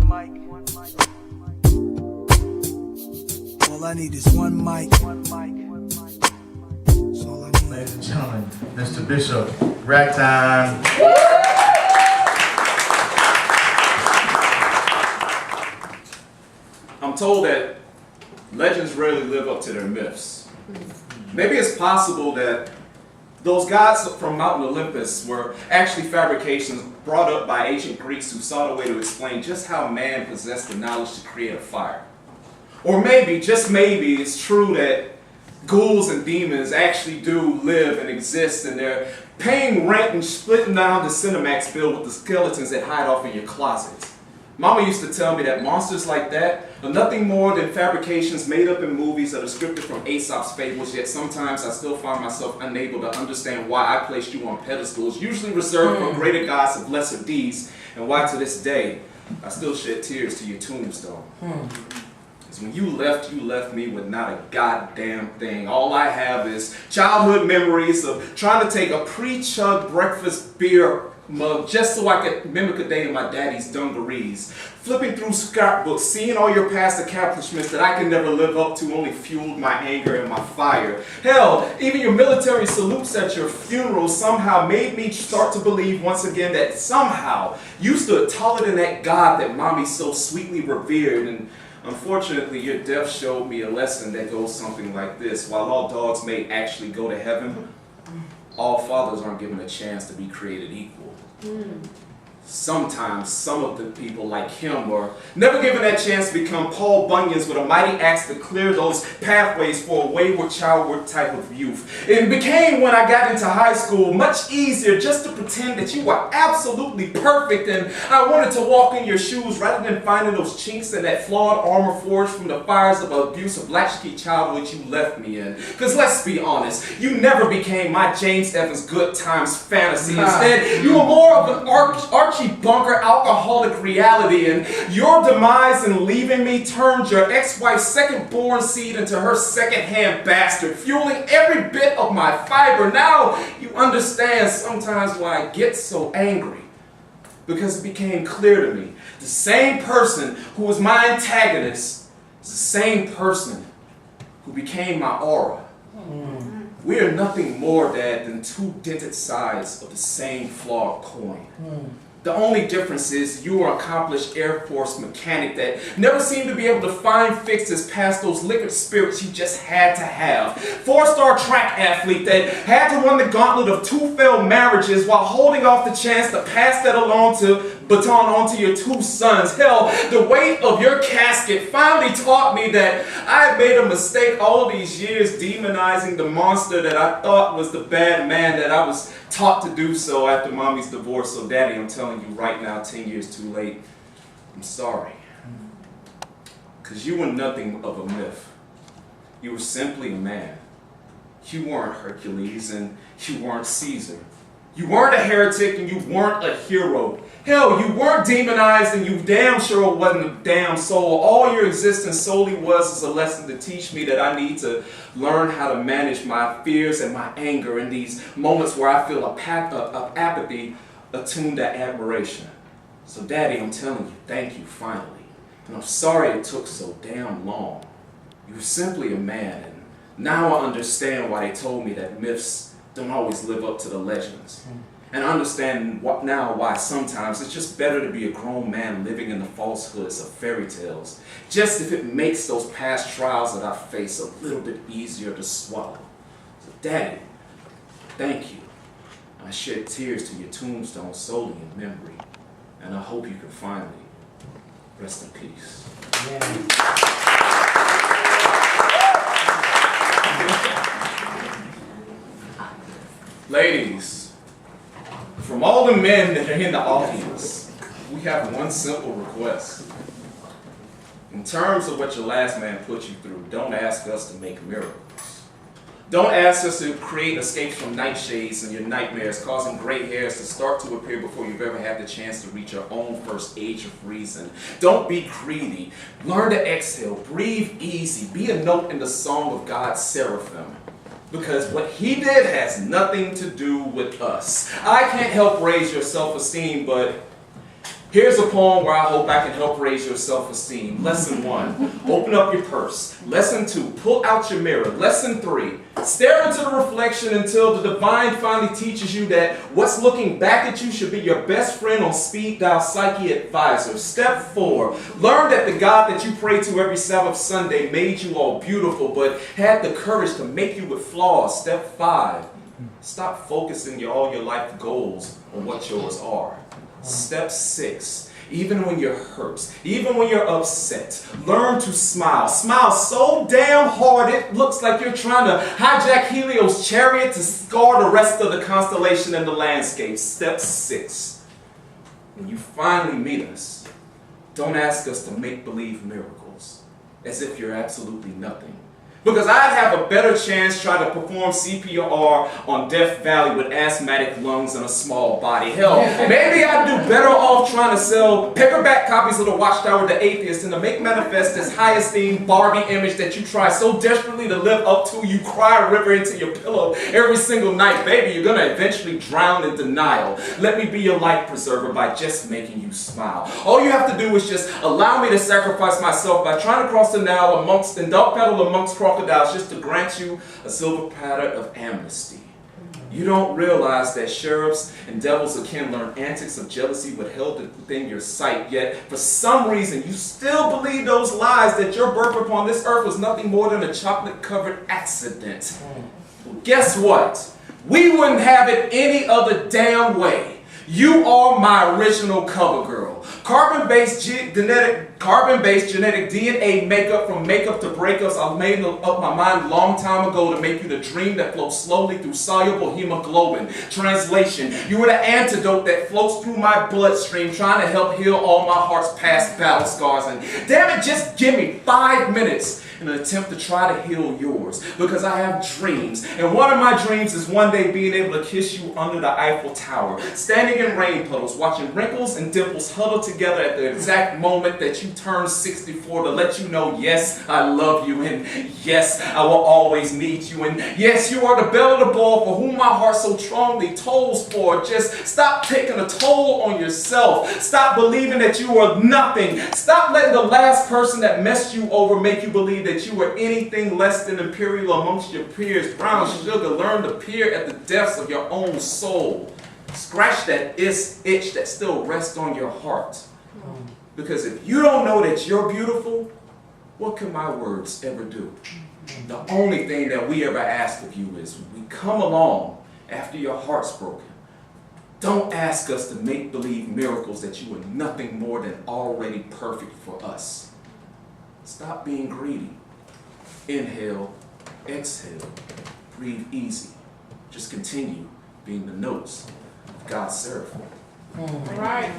All I need is one mic. That's all I need. Ladies and gentlemen, Mr. Bishop, rack time. I'm told that legends rarely live up to their myths. Maybe it's possible that those gods from Mountain Olympus were actually fabrications brought up by ancient Greeks who sought a way to explain just how man possessed the knowledge to create a fire. Or maybe, just maybe, it's true that ghouls and demons actually do live and exist, and they're paying rent and splitting down the Cinemax bill with the skeletons that hide off in your closets. Mama used to tell me that monsters like that are nothing more than fabrications made up in movies that are scripted from Aesop's fables, yet sometimes I still find myself unable to understand why I placed you on pedestals, usually reserved for greater gods of lesser deeds, and why to this day I still shed tears to your tombstone. Because when you left me with not a goddamn thing. All I have is childhood memories of trying to take a pre-chugged breakfast beer mug just so I could mimic a day in my daddy's dungarees. Flipping through scrapbooks, seeing all your past accomplishments that I could never live up to only fueled my anger and my fire. Hell, even your military salutes at your funeral somehow made me start to believe once again that somehow you stood taller than that God that mommy so sweetly revered. And unfortunately, your death showed me a lesson that goes something like this. While all dogs may actually go to heaven, all fathers aren't given a chance to be created equal. Sometimes some of the people like him were never given that chance to become Paul Bunyan's with a mighty axe to clear those pathways for a wayward, childward type of youth. It became, when I got into high school, much easier just to pretend that you were absolutely perfect, and I wanted to walk in your shoes rather than finding those chinks in that flawed armor forged from the fires of abusive latchkey childhood you left me in. Because let's be honest, you never became my James Evans good times fantasy. Instead, you were more of an Archie Bunker alcoholic reality, and your demise in leaving me turned your ex-wife's second-born seed into her second-hand bastard, fueling every bit of my fiber. Now you understand sometimes why I get so angry, because it became clear to me the same person who was my antagonist is the same person who became my aura. We are nothing more, Dad, than two dented sides of the same flawed coin. The only difference is you are an accomplished Air Force mechanic that never seemed to be able to find fixes past those liquid spirits you just had to have. 4-star track athlete that had to run the gauntlet of 2 failed marriages while holding off the chance to pass that baton on to your 2 sons. Hell, the weight of your casket finally taught me that I had made a mistake all of these years demonizing the monster that I thought was the bad man that I was taught to do so after mommy's divorce. So Daddy, I'm telling you right now, 10 years too late, I'm sorry. Because you were nothing of a myth. You were simply a man. You weren't Hercules and you weren't Caesar. You weren't a heretic and you weren't a hero. Hell, you weren't demonized and you damn sure wasn't a damn soul. All your existence solely was as a lesson to teach me that I need to learn how to manage my fears and my anger in these moments where I feel apathy attuned to admiration. So Daddy, I'm telling you, thank you finally. And I'm sorry it took so damn long. You were simply a man, and now I understand why they told me that myths don't always live up to the legends. And I understand now why sometimes it's just better to be a grown man living in the falsehoods of fairy tales, just if it makes those past trials that I face a little bit easier to swallow. So Daddy, thank you. I shed tears to your tombstone solely in memory, and I hope you can finally rest in peace. Ladies, from all the men that are in the audience, we have one simple request. In terms of what your last man put you through, don't ask us to make miracles. Don't ask us to create escapes from nightshades and your nightmares, causing gray hairs to start to appear before you've ever had the chance to reach your own first age of reason. Don't be greedy. Learn to exhale. Breathe easy. Be a note in the song of God's seraphim. Because what he did has nothing to do with us. I can't help raise your self-esteem, but Here's a poem where I hope I can help raise your self-esteem. Lesson 1, open up your purse. Lesson 2, pull out your mirror. Lesson 3, stare into the reflection until the divine finally teaches you that what's looking back at you should be your best friend on speed dial psyche advisor. Step 4, learn that the God that you pray to every Sabbath Sunday made you all beautiful but had the courage to make you with flaws. Step 5, stop focusing all your life goals on what yours are. Step 6, even when you're hurt, even when you're upset, learn to smile. Smile so damn hard it looks like you're trying to hijack Helios' chariot to scar the rest of the constellation and the landscape. Step 6, when you finally meet us, don't ask us to make-believe miracles as if you're absolutely nothing. Because I'd have a better chance trying to perform CPR on Death Valley with asthmatic lungs and a small body. Hell, maybe I'd do better off trying to sell paperback copies of The Watchtower to atheists than to make manifest this high-esteem Barbie image that you try so desperately to live up to you cry a river into your pillow every single night. Baby, you're going to eventually drown in denial. Let me be your life preserver by just making you smile. All you have to do is just allow me to sacrifice myself by trying to cross the Nile amongst and dog pedal amongst crocodiles just to grant you a silver platter of amnesty. You don't realize that sheriffs and devils akin learn antics of jealousy withheld within your sight, yet for some reason you still believe those lies that your birth upon this earth was nothing more than a chocolate-covered accident. Well, guess what? We wouldn't have it any other damn way. You are my original cover girl. Carbon-based genetic DNA makeup from makeup to breakups. I made up my mind a long time ago to make you the dream that flows slowly through soluble hemoglobin. Translation, you were the antidote that floats through my bloodstream trying to help heal all my heart's past battle scars. And damn it, just give me 5 minutes in an attempt to try to heal yours, because I have dreams, and one of my dreams is one day being able to kiss you under the Eiffel Tower, standing in rain puddles, watching wrinkles and dimples huddle together at the exact moment that you turn 64 to let you know, yes, I love you, and yes, I will always need you, and yes, you are the belle of the ball for whom my heart so strongly tolls for. Just stop taking a toll on yourself. Stop believing that you are nothing. Stop letting the last person that messed you over make you believe that you were anything less than imperial amongst your peers. Brown sugar, learn to peer at the depths of your own soul. Scratch that itch that still rests on your heart. Because if you don't know that you're beautiful, what can my words ever do? The only thing that we ever ask of you is when we come along after your heart's broken, don't ask us to make believe miracles that you are nothing more than already perfect for us. Stop being greedy. Inhale, exhale, breathe easy. Just continue being the notes of God's seraphim. All right.